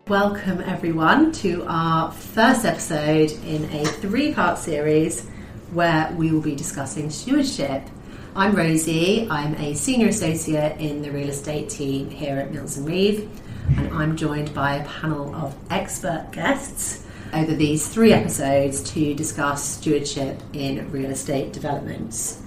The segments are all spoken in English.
Welcome everyone to our first episode in a 3-part series where we will be discussing stewardship. I'm Rosie, I'm a senior associate in the real estate team here at Mills & Reeve, and I'm joined by a panel of expert guests over these 3 episodes to discuss stewardship in real estate developments.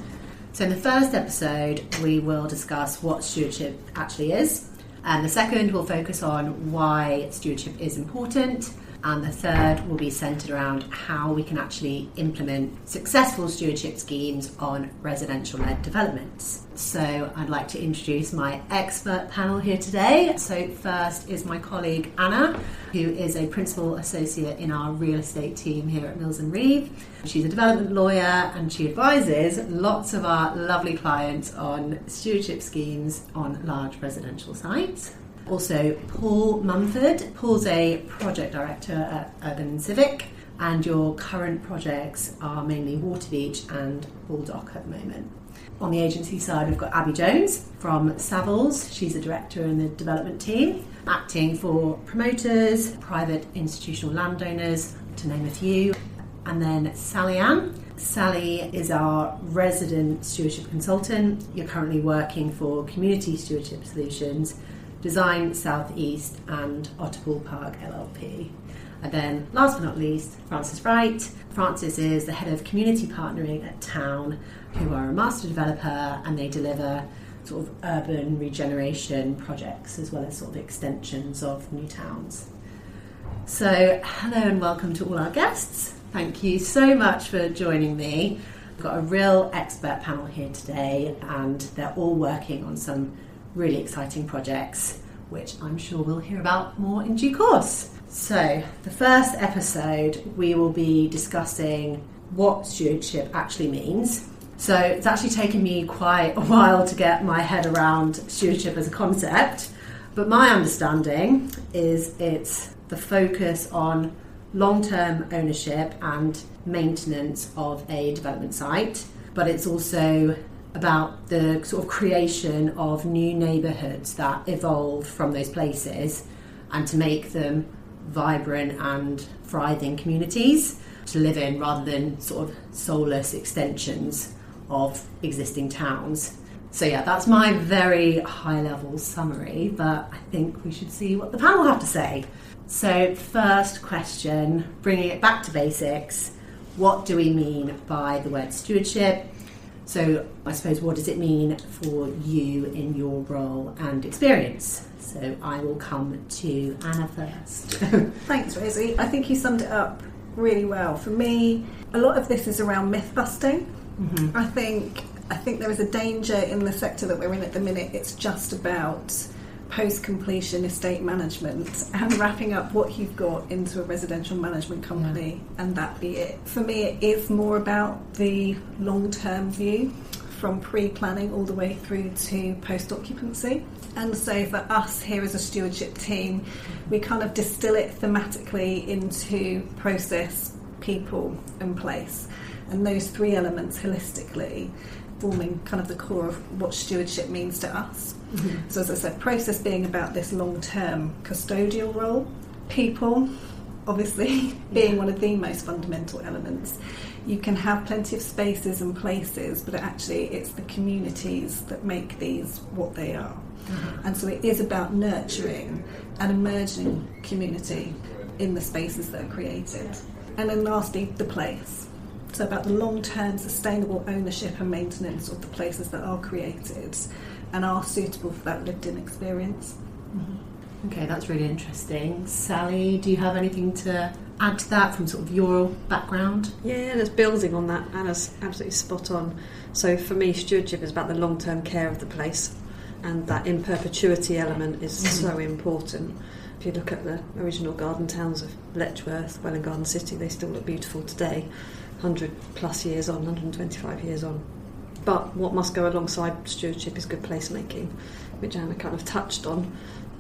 So in the first episode we will discuss what stewardship actually is, and the second will focus on why stewardship is important, and the third will be centred around how we can actually implement successful stewardship schemes on residential-led developments. So I'd like to introduce my expert panel here today. So first is my colleague Anna, who is a principal associate in our real estate team here at Mills & Reeve. She's a development lawyer and she advises lots of our lovely clients on stewardship schemes on large residential sites. Also, Paul Mumford. Paul's a project director at Urban&Civic, and your current projects are mainly Waterbeach and Baldock at the moment. On the agency side, we've got Abby Jones from Savills. She's a director in the development team, acting for promoters, private institutional landowners, to name a few. And then SallyAnne. Sally is our resident stewardship consultant. You're currently working for Community Stewardship Solutions, Design South East and Otterpool Park LLP. And then, last but not least, Francis Wright. Francis is the head of community partnering at Town, who are a master developer, and they deliver sort of urban regeneration projects as well as sort of extensions of new towns. So, hello and welcome to all our guests. Thank you so much for joining me. We've got a real expert panel here today, and they're all working on some really exciting projects, which I'm sure we'll hear about more in due course. So, the first episode, we will be discussing what stewardship actually means. So, it's actually taken me quite a while to get my head around stewardship as a concept, but my understanding is it's the focus on long-term ownership and maintenance of a development site, but it's also about the sort of creation of new neighbourhoods that evolve from those places, and to make them vibrant and thriving communities to live in, rather than sort of soulless extensions of existing towns. So yeah, that's my very high level summary, but I think we should see what the panel have to say. So first question, bringing it back to basics, what do we mean by the word stewardship? So I suppose, what does it mean for you in your role and experience? So I will come to Anna first. Thanks, Rosie. I think you summed it up really well. For me, a lot of this is around myth busting. Mm-hmm. I think there is a danger in the sector that we're in at the minute. It's just about post-completion estate management and wrapping up what you've got into a residential management company, and that be it. For me, it is more about the long-term view, from pre-planning all the way through to post-occupancy. And so for us here as a stewardship team, we kind of distill it thematically into process, people and place, and those 3 elements holistically forming kind of the core of what stewardship means to us. Mm-hmm. So as I said, process being about this long-term custodial role, people obviously being one of the most fundamental elements. You can have plenty of spaces and places, but actually it's the communities that make these what they are. Mm-hmm. And so it is about nurturing an emerging community in the spaces that are created. And then lastly, the place. So about the long-term sustainable ownership and maintenance of the places that are created and are suitable for that lived-in experience. Mm-hmm. Okay, that's really interesting. Sally, do you have anything to add to that from sort of your background? Yeah, just building on that, Anna's absolutely spot on. So for me, stewardship is about the long-term care of the place, and that in perpetuity element is so important. If you look at the original garden towns of Letchworth, Welwyn Garden City, they still look beautiful today, 100 plus years on, 125 years on. But what must go alongside stewardship is good placemaking, which Anna kind of touched on.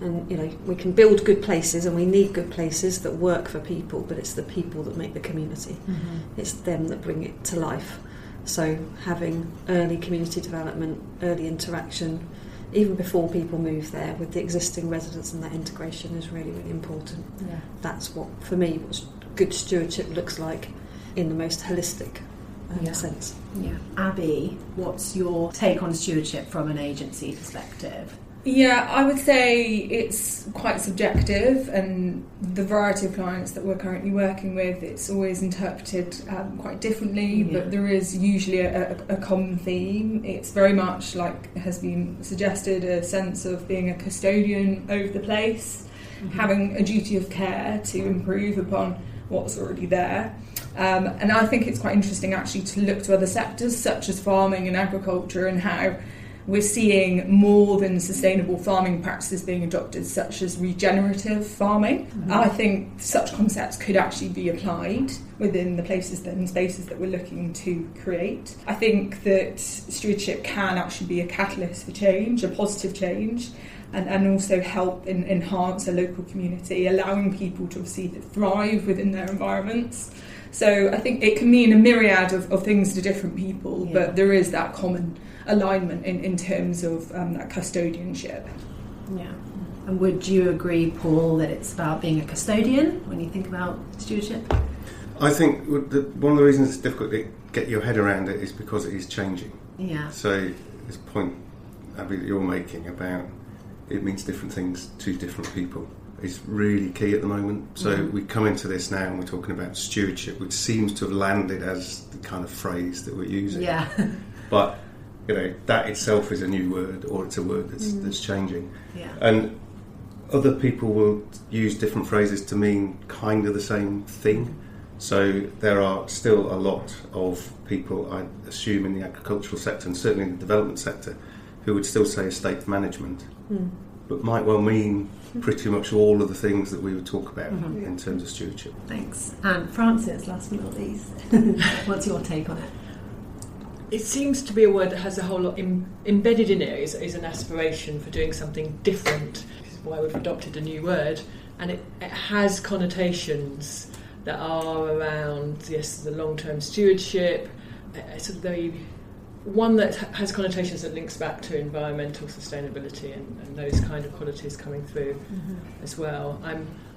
And, you know, we can build good places and we need good places that work for people, but it's the people that make the community. Mm-hmm. It's them that bring it to life. So having early community development, early interaction, even before people move there, with the existing residents, and that integration is really, really important. Yeah. That's what, for me, what good stewardship looks like in the most holistic sense. Yeah. Abby, what's your take on stewardship from an agency perspective? Yeah, I would say it's quite subjective, and the variety of clients that we're currently working with, it's always interpreted quite differently, but there is usually a common theme. It's very much, like has been suggested, a sense of being a custodian over the place, having a duty of care to improve upon what's already there. And I think it's quite interesting actually to look to other sectors such as farming and agriculture, and how we're seeing more than sustainable farming practices being adopted, such as regenerative farming. I think such concepts could actually be applied within the places and spaces that we're looking to create. I think that stewardship can actually be a catalyst for change, a positive change, and also help enhance a local community, allowing people to obviously thrive within their environments. So I think it can mean a myriad of things to different people, but there is that common alignment in terms of that custodianship. Yeah. And would you agree, Paul, that it's about being a custodian when you think about stewardship? I think one of the reasons it's difficult to get your head around it is because it is changing. Yeah. So this point, Abby, that you're making about it means different things to different people is really key at the moment. So we come into this now and we're talking about stewardship, which seems to have landed as the kind of phrase that we're using. Yeah. But that itself is a new word, or it's a word that's changing. Yeah. And other people will use different phrases to mean kind of the same thing. So there are still a lot of people, I assume, in the agricultural sector and certainly in the development sector, who would still say estate management, but might well mean pretty much all of the things that we would talk about in terms of stewardship. Thanks. And Francis, last but not least, what's your take on it? It seems to be a word that has a whole lot embedded in it, is an aspiration for doing something different. This is why we've adopted a new word, and it has connotations that are around, the long-term stewardship, sort of one that has connotations that links back to environmental sustainability and those kind of qualities coming through as well.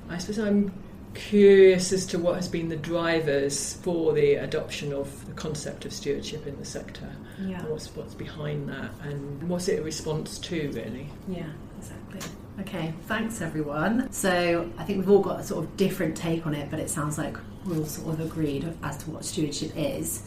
I suppose I'm curious as to what has been the drivers for the adoption of the concept of stewardship in the sector. Yeah. And what's behind that, and what's it a response to, really? Yeah, exactly. Okay, thanks everyone. So I think we've all got a sort of different take on it, but it sounds like we're all sort of agreed as to what stewardship is.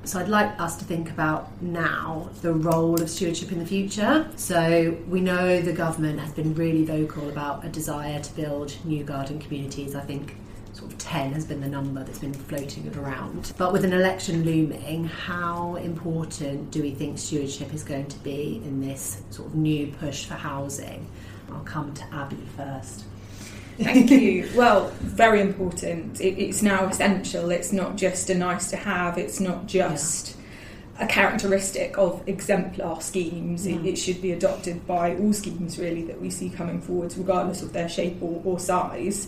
So I'd like us to think about now the role of stewardship in the future. So we know the government has been really vocal about a desire to build new garden communities. I think sort of 10 has been the number that's been floating around. But with an election looming, how important do we think stewardship is going to be in this sort of new push for housing? I'll come to Abby first. Thank you. Well, very important. It's now essential. It's not just a nice to have. It's not just a characteristic of exemplar schemes. It should be adopted by all schemes, really, that we see coming forwards, regardless of their shape or size.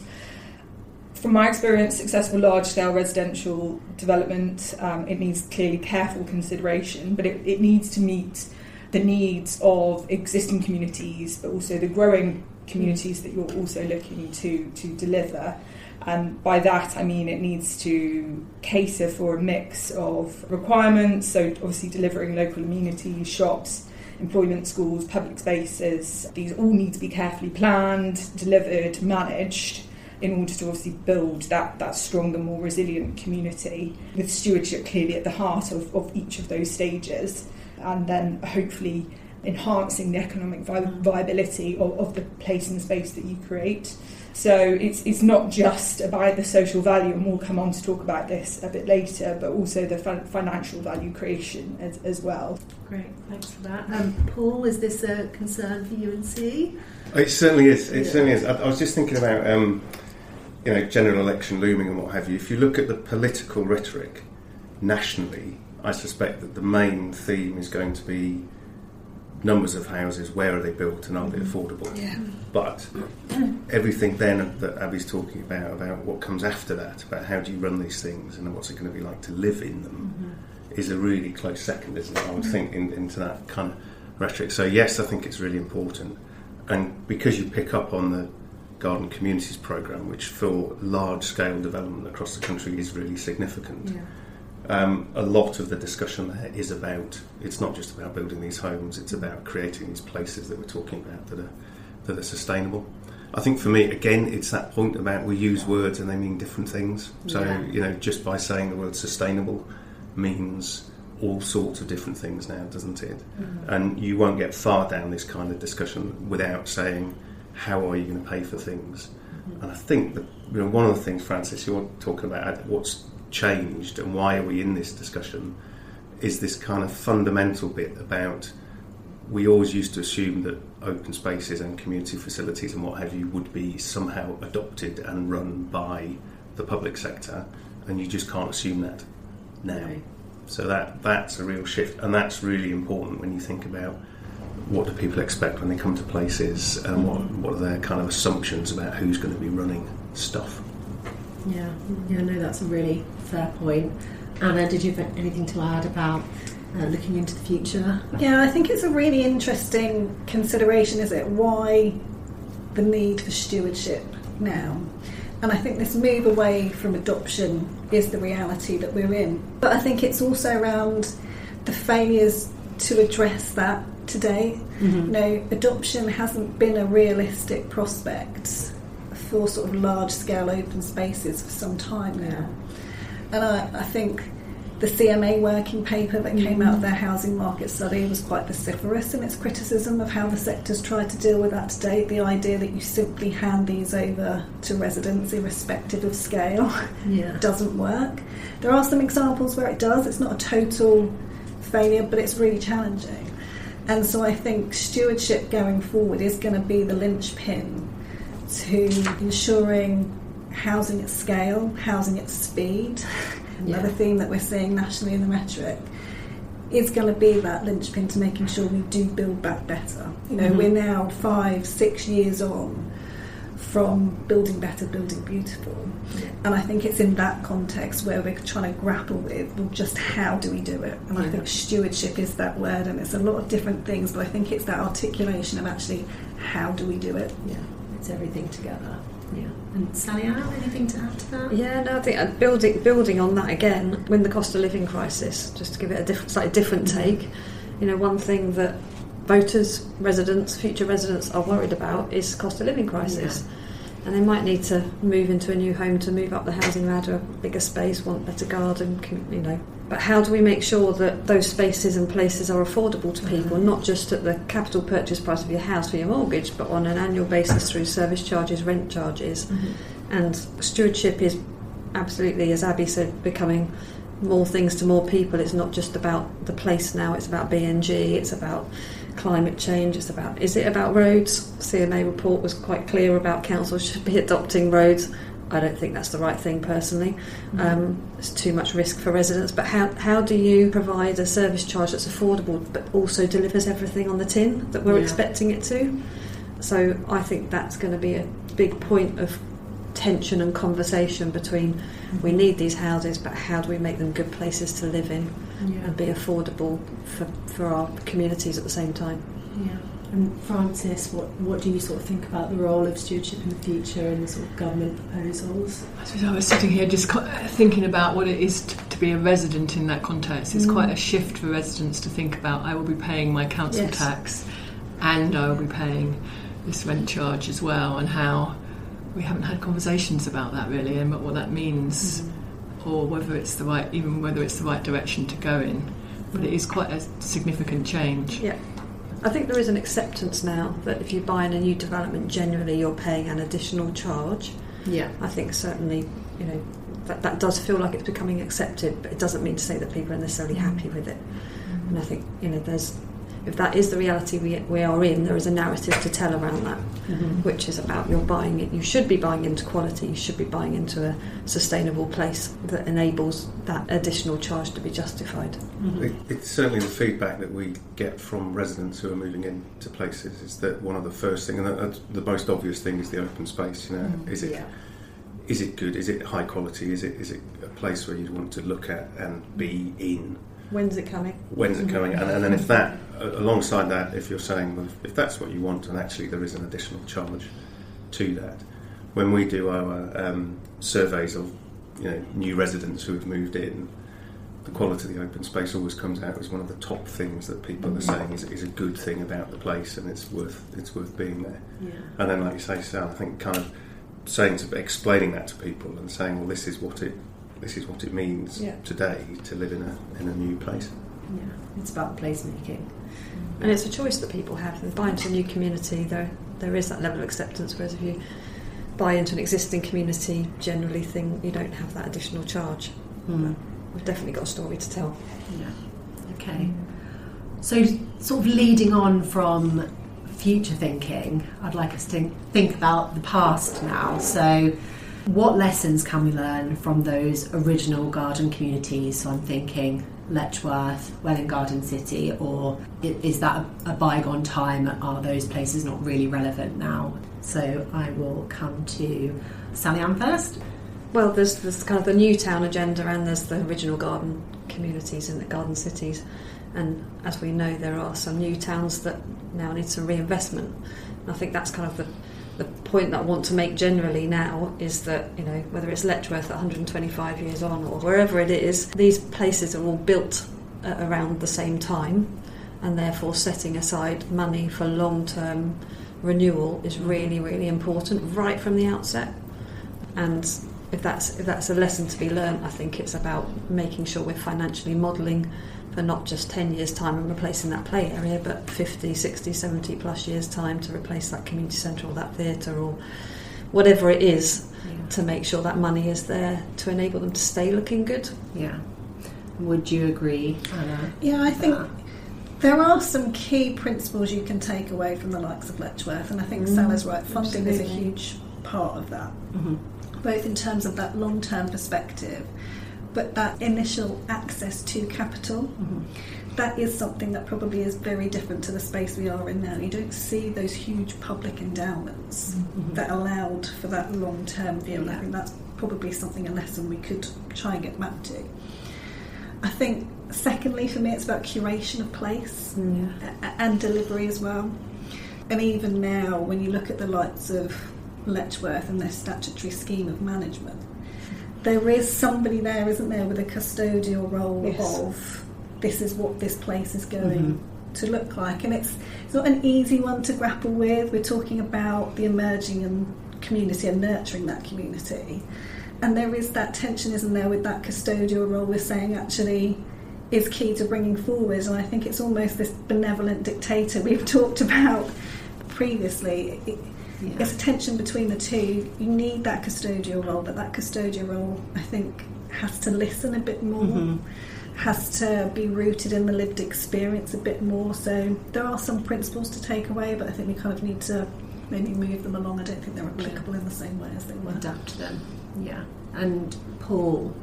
From my experience, successful large-scale residential development, it needs clearly careful consideration, but it needs to meet the needs of existing communities, but also the growing communities that you're also looking to deliver. And by that I mean it needs to cater for a mix of requirements, so obviously delivering local amenities, shops, employment, schools, public spaces. These all need to be carefully planned, delivered, managed in order to obviously build that stronger, more resilient community, with stewardship clearly at the heart of each of those stages, and then hopefully enhancing the economic viability of the place and space that you create. So it's not just about the social value, and we'll come on to talk about this a bit later, but also the financial value creation as well. Great, thanks for that. Paul, is this a concern for UNC? It certainly is. It certainly is. I was just thinking about general election looming and what have you. If you look at the political rhetoric nationally, I suspect that the main theme is going to be numbers of houses, where are they built and are they affordable? Yeah. But everything then that Abby's talking about what comes after that, about how do you run these things and what's it going to be like to live in them, is a really close second, isn't it? I would think into that kind of rhetoric. So yes, I think it's really important. And because you pick up on the Garden Communities programme, which for large-scale development across the country is really significant, a lot of the discussion there is about, it's not just about building these homes, it's about creating these places that we're talking about that are sustainable. I think for me, again, it's that point about we use words and they mean different things. So, just by saying the word sustainable means all sorts of different things now, doesn't it? Mm-hmm. And you won't get far down this kind of discussion without saying, how are you going to pay for things? Mm-hmm. And I think that one of the things, Francis, you're talking about what's changed and why are we in this discussion is this kind of fundamental bit about, we always used to assume that open spaces and community facilities and what have you would be somehow adopted and run by the public sector, and you just can't assume that now. Right. So that's a real shift, and that's really important when you think about what do people expect when they come to places, and what are their kind of assumptions about who's going to be running stuff. Yeah, no, that's a really fair point. Anna, did you have anything to add about looking into the future? Yeah, I think it's a really interesting consideration, is it? Why the need for stewardship now? And I think this move away from adoption is the reality that we're in. But I think it's also around the failures to address that today. Mm-hmm. Adoption hasn't been a realistic prospect for sort of large-scale open spaces for some time now. And I think the CMA working paper that came out of their housing market study was quite vociferous in its criticism of how the sector's tried to deal with that to date. The idea that you simply hand these over to residents irrespective of scale doesn't work. There are some examples where it does. It's not a total failure, but it's really challenging. And so I think stewardship going forward is going to be the linchpin to ensuring housing at scale, housing at speed. Another theme that we're seeing nationally in the rhetoric is going to be that linchpin to making sure we do build back better. We're now 5-6 years on from building better, building beautiful. And I think it's in that context where we're trying to grapple with, well, just how do we do it? And I think stewardship is that word, and it's a lot of different things, but I think it's that articulation of actually how do we do it? Yeah, it's everything together. Yeah. And SallyAnne, anything to add to that? Yeah, no, I think building on that again, with the cost of living crisis, just to give it a slightly different take, one thing that voters, residents, future residents are worried about is cost of living crisis. Yeah. And they might need to move into a new home to move up the housing ladder, bigger space, want better garden, But how do we make sure that those spaces and places are affordable to people, not just at the capital purchase price of your house for your mortgage, but on an annual basis through service charges, rent charges? Mm-hmm. And stewardship is absolutely, as Abby said, becoming more things to more people. It's not just about the place now, it's about BNG, it's about climate change, is it about roads? CMA report was quite clear about councils should be adopting roads. I don't think that's the right thing personally. It's too much risk for residents. But how do you provide a service charge that's affordable but also delivers everything on the tin that we're expecting it to? So I think that's going to be a big point of tension and conversation between we need these houses, but how do we make them good places to live in and be affordable for our communities at the same time? Yeah. And Francis, what do you sort of think about the role of stewardship in the future and the sort of government proposals? I suppose I was sitting here just thinking about what it is to be a resident in that context. It's quite a shift for residents to think about, I will be paying my council tax and I will be paying this rent charge as well, and how we haven't had conversations about that really, and what that means, or whether it's the right direction to go in. But it is quite a significant change. Yeah. I think there is an acceptance now that if you buy in a new development, generally you're paying an additional charge. Yeah. I think certainly, that does feel like it's becoming accepted, but it doesn't mean to say that people are necessarily happy with it. And I think, if that is the reality we are in, there is a narrative to tell around that, which is about you should be buying into quality, you should be buying into a sustainable place that enables that additional charge to be justified. Mm-hmm. It's certainly the feedback that we get from residents who are moving into places is that one of the first things, and the most obvious thing, is the open space. Is it good? Is it high quality? Is it a place where you'd want to look at and be in? When's it coming? And then if that alongside that, if you're saying, well, if that's what you want, and actually there is an additional charge to that, when we do our surveys of new residents who have moved in, the quality of the open space always comes out as one of the top things that people are saying is a good thing about the place, and it's worth being there. Yeah. And then, like you say, Sal, I think kind of explaining that to people and saying, well, this is what it means today to live in a new place. Yeah, it's about placemaking. And it's a choice that people have. They buy into a new community, there is that level of acceptance, whereas if you buy into an existing community, generally you don't have that additional charge. We've definitely got a story to tell. Yeah. Okay. So, sort of leading on from future thinking, I'd like us to think about the past now. So, what lessons can we learn from those original garden communities? So I'm thinking Letchworth, Welwyn Garden City, or is that a bygone time? Are those places not really relevant now? So I will come to SallyAnne first. Well, there's kind of the new town agenda, and there's the original garden communities in the garden cities. And as we know, there are some new towns that now need some reinvestment. And I think that's kind of the point that I want to make generally now is that, whether it's Letchworth at 125 years on or wherever it is, these places are all built around the same time, and therefore setting aside money for long-term renewal is really, really important right from the outset. And if that's a lesson to be learnt, I think it's about making sure we're financially modelling for not just 10 years' time and replacing that play area, but 50, 60, 70 plus years' time to replace that community centre or that theatre or whatever it is, to make sure that money is there to enable them to stay looking good. Yeah. Would you agree, Anna? Yeah, I think there are some key principles you can take away from the likes of Letchworth, and I think Sal is right. Funding is a huge part of that, both in terms of that long-term perspective, but that initial access to capital, that is something that probably is very different to the space we are in now. You don't see those huge public endowments that allowed for that long-term view, and I think that's probably a lesson we could try and get back to. I think, secondly, for me, it's about curation of place and delivery as well. And even now, when you look at the likes of Letchworth and their statutory scheme of management, there is somebody there, isn't there, with a custodial role of this is what this place is going to look like. And it's not an easy one to grapple with. We're talking about the emerging and community and nurturing that community. And there is that tension, isn't there, with that custodial role we're saying actually is key to bringing forward. And I think it's almost this benevolent dictator we've talked about previously. It's a tension between the two. You need that custodial role, but that custodial role, I think, has to listen a bit more, has to be rooted in the lived experience a bit more. So there are some principles to take away, but I think we kind of need to maybe move them along. I don't think they're applicable in the same way as they were. Adapt to them. Yeah. And Paul,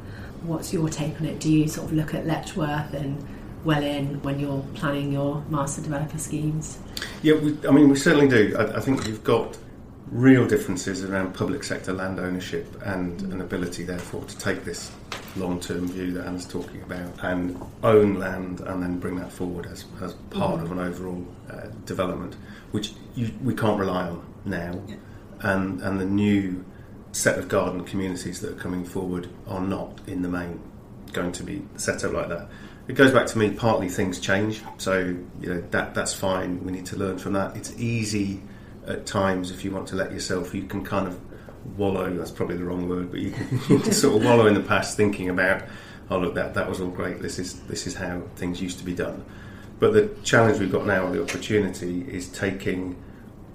what's your take on it? Do you sort of look at Letchworth and Welwyn when you're planning your master developer schemes? Yeah, we certainly do. I think you've got real differences around public sector land ownership and an ability, therefore, to take this long-term view that Anna's talking about and own land and then bring that forward as part of an overall development, which we can't rely on now. Yeah. And the new set of garden communities that are coming forward are not, in the main, going to be set up like that. It goes back to me, partly things change, so that's fine. We need to learn from that. It's easy at times, if you want to let yourself, you can kind of wallow, that's probably the wrong word, but you can sort of wallow in the past thinking about, oh look, that was all great, this is how things used to be done. But the challenge we've got now, the opportunity, is taking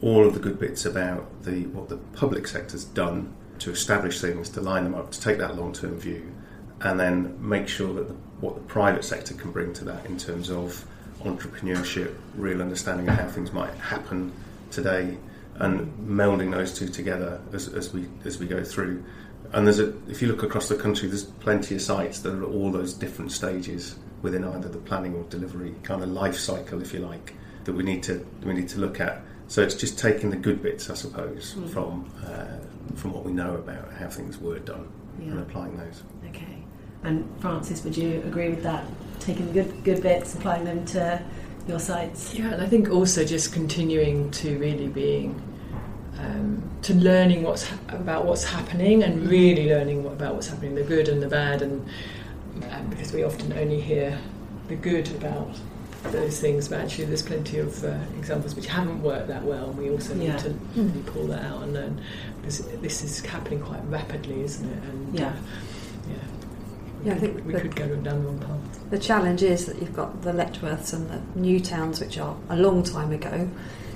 all of the good bits about what the public sector's done to establish things, to line them up, to take that long-term view, and then make sure that what the private sector can bring to that in terms of entrepreneurship, real understanding of how things might happen today, and melding those two together as we go through. And if you look across the country, there's plenty of sites that are at all those different stages within either the planning or delivery kind of life cycle, if you like, that we need to look at. So it's just taking the good bits, I suppose, from what we know about how things were done and applying those. Okay. And Francis, would you agree with that? Taking the good bits, applying them to your sites. Yeah, and I think also just continuing to really being to learning about what's happening, and really learning about what's happening, the good and the bad, and because we often only hear the good about those things, but actually there's plenty of examples which haven't worked that well, and we also need to really pull that out and learn, because this is happening quite rapidly, isn't it? And I think we could go down the wrong path. The challenge is that you've got the Letchworths and the new towns, which are a long time ago.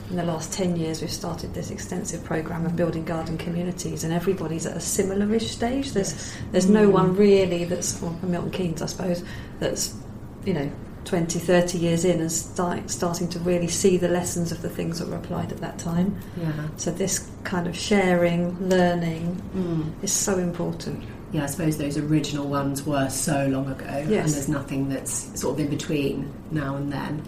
In the last 10 years, we've started this extensive programme of building garden communities, and everybody's at a similar-ish stage. There's no one really that's, well, Milton Keynes, I suppose, that's 20, 30 years in and starting to really see the lessons of the things that were applied at that time. Yeah. So this kind of sharing, learning is so important. Yeah, I suppose those original ones were so long ago, and there's nothing that's sort of in between now and then.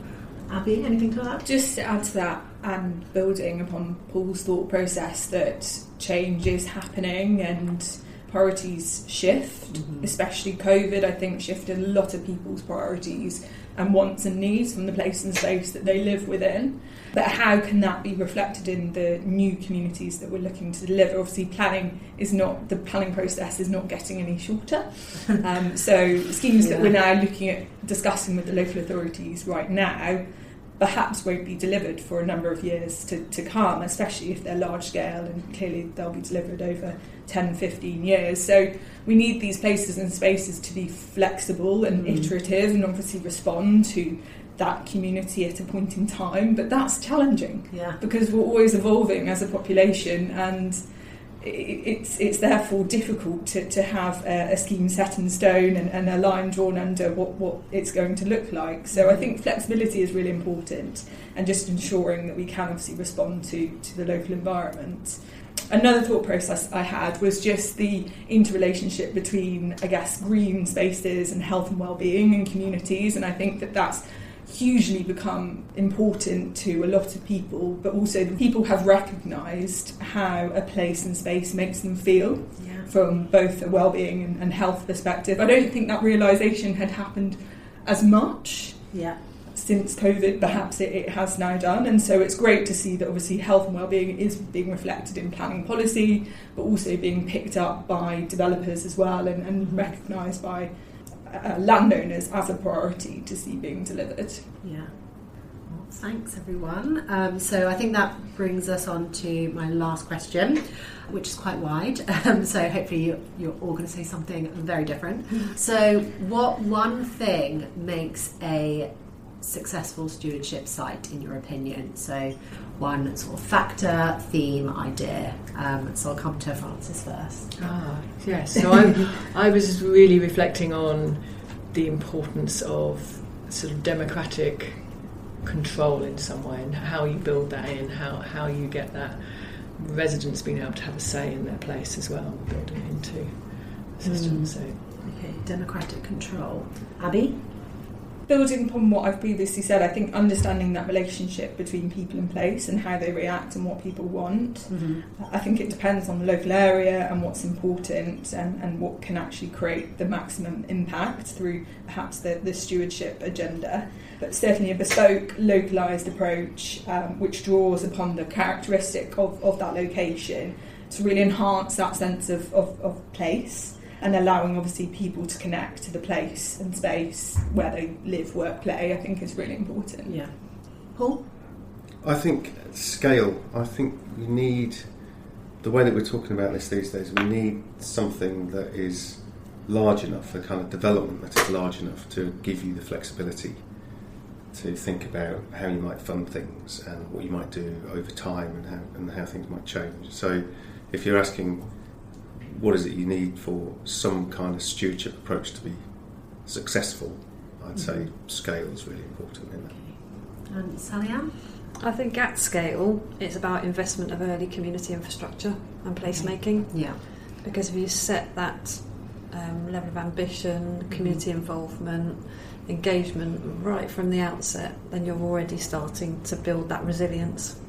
Abby, anything to add? Just to add to that, and building upon Paul's thought process that change is happening and priorities shift, especially COVID, I think, shifted a lot of people's priorities and wants and needs from the place and space that they live within. But how can that be reflected in the new communities that we're looking to deliver? Obviously, the planning process is not getting any shorter. So schemes that we're now looking at discussing with the local authorities right now perhaps won't be delivered for a number of years to come, especially if they're large scale, and clearly they'll be delivered over 10, 15 years. So we need these places and spaces to be flexible and iterative, and obviously respond to that community at a point in time. But that's challenging because we're always evolving as a population, and it's therefore difficult to have a scheme set in stone and a line drawn under what it's going to look like. So I think flexibility is really important, and just ensuring that we can obviously respond to the local environment. Another thought process I had was just the interrelationship between, I guess, green spaces and health and well-being in communities, and I think that's hugely become important to a lot of people, but also the people have recognised how a place and space makes them feel from both a well-being and health perspective. I don't think that realisation had happened as much since COVID. Perhaps it has now done, and so it's great to see that obviously health and well-being is being reflected in planning policy, but also being picked up by developers as well, and recognised by landowners as a priority to see being delivered. Yeah. Well, thanks everyone. So I think that brings us on to my last question, which is quite wide. So hopefully you're all going to say something very different. So what one thing makes a successful stewardship site in your opinion? So one sort of factor, theme, idea. So I'll come to Frances first. Yes. So I was really reflecting on the importance of sort of democratic control in some way, and how you build that in, how you get that residents being able to have a say in their place as well, building it into the system. So okay, democratic control. Abby? Building upon what I've previously said, I think understanding that relationship between people and place and how they react and what people want. I think it depends on the local area and what's important, and what can actually create the maximum impact through perhaps the stewardship agenda. But certainly a bespoke, localised approach which draws upon the characteristic of that location to really enhance that sense of place, and allowing obviously people to connect to the place and space where they live, work, play, I think is really important. Yeah. Paul? I think scale. I think we need, the way that we're talking about this these days, we need something that is large enough, a kind of development that is large enough to give you the flexibility to think about how you might fund things and what you might do over time, and how things might change. So if you're asking what is it you need for some kind of stewardship approach to be successful, I'd say scale is really important in that. And SallyAnne? I think at scale it's about investment of early community infrastructure and placemaking. Yeah. Because if you set that level of ambition, community involvement, engagement right from the outset, then you're already starting to build that resilience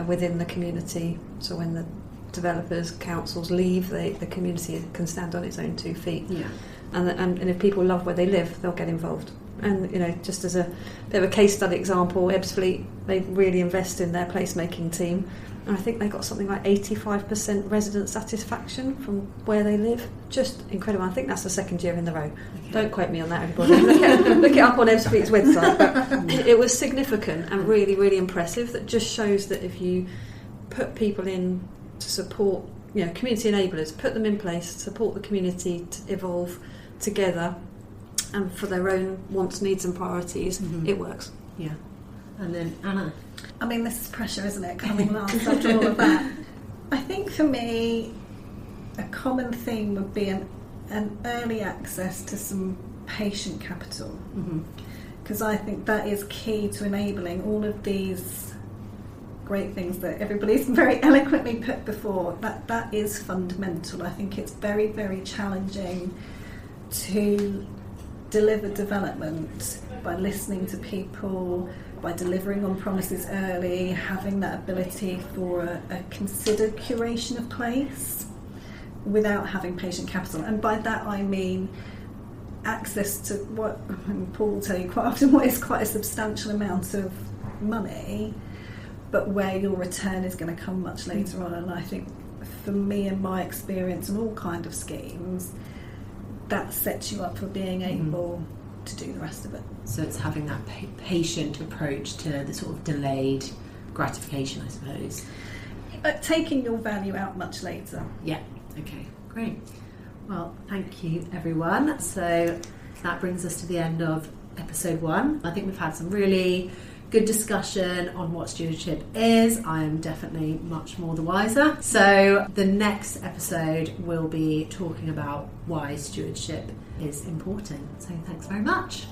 within the community. So when the developers, councils leave, the community can stand on its own 2 feet. Yeah. And if people love where they live, they'll get involved. And just as a bit of a case study example, Ebbsfleet, they really invest in their placemaking team, and I think they got something like 85% resident satisfaction from where they live. Just incredible. I think that's the second year in a row. Okay. Don't quote me on that, everybody. Look it up on Ebbsfleet's website. But it was significant and really, really impressive. That just shows that if you put people in to support, community enablers, put them in place, support the community to evolve together and for their own wants, needs and priorities, it works. Yeah. And then Anna. I mean, this is pressure, isn't it, coming last after all of that? I think for me, a common theme would be an early access to some patient capital, because I think that is key to enabling all of these great things that everybody's very eloquently put before. That is fundamental. I think it's very, very challenging to deliver development by listening to people, by delivering on promises early, having that ability for a considered curation of place without having patient capital. And by that I mean access to what Paul will tell you quite often, what is quite a substantial amount of money, but where your return is going to come much later on. And I think for me and my experience and all kind of schemes, that sets you up for being able to do the rest of it. So it's having that patient approach to the sort of delayed gratification, I suppose. Taking your value out much later. Yeah, okay, great. Well, thank you everyone. So that brings us to the end of episode 1. I think we've had some really good discussion on what stewardship is. I am definitely much more the wiser. So the next episode will be talking about why stewardship is important. So thanks very much.